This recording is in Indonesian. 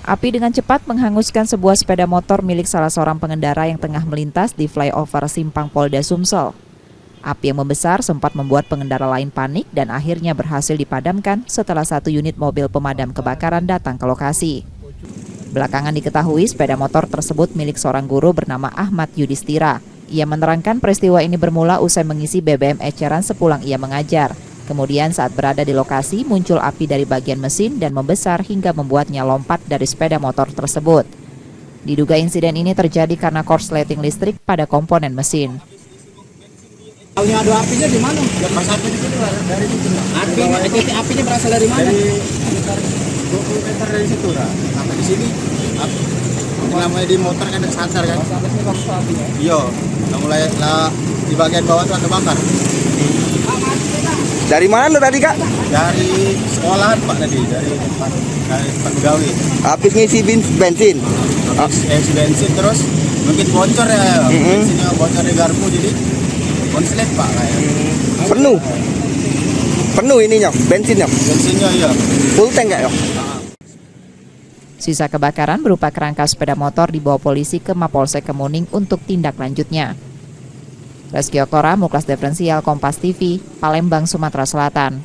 Api dengan cepat menghanguskan sebuah sepeda motor milik salah seorang pengendara yang tengah melintas di flyover Simpang Polda Sumsel. Api yang membesar sempat membuat pengendara lain panik dan akhirnya berhasil dipadamkan setelah satu unit mobil pemadam kebakaran datang ke lokasi. Belakangan diketahui sepeda motor tersebut milik seorang guru bernama Ahmad Yudhistira. Ia menerangkan peristiwa ini bermula usai mengisi BBM eceran sepulang ia mengajar. Kemudian saat berada di lokasi muncul api dari bagian mesin dan membesar hingga membuatnya lompat dari sepeda motor tersebut. Diduga insiden ini terjadi karena korsleting listrik pada komponen mesin. Tahunya ada apinya di mana? Ya pas api di situ dari situ. Apinya berasal dari mana? Dari 20 meter dari situ lah. Sampai di sini api. Namanya di motor kan ada sasar kan? Sampai sini waktu apinya. Iya. Mulai lah di bagian bawah tuh ada bakar. Dari mana lo tadi, Kak? Dari sekolahan Pak tadi, dari tempat pegawai. Habis ngisi bensin. Habis isi bensin terus mungkin bocor ya. Bensinnya bocor di garpu jadi konslet Pak kayak. Penuh ininya, bensinnya. Bensinnya iya. Full tank nggak ya? Sisa kebakaran berupa kerangka sepeda motor dibawa polisi ke Mapolsek Kemuning untuk tindak lanjutnya. Reski Oktora, Muklas Diferensial, Kompas TV, Palembang, Sumatera Selatan.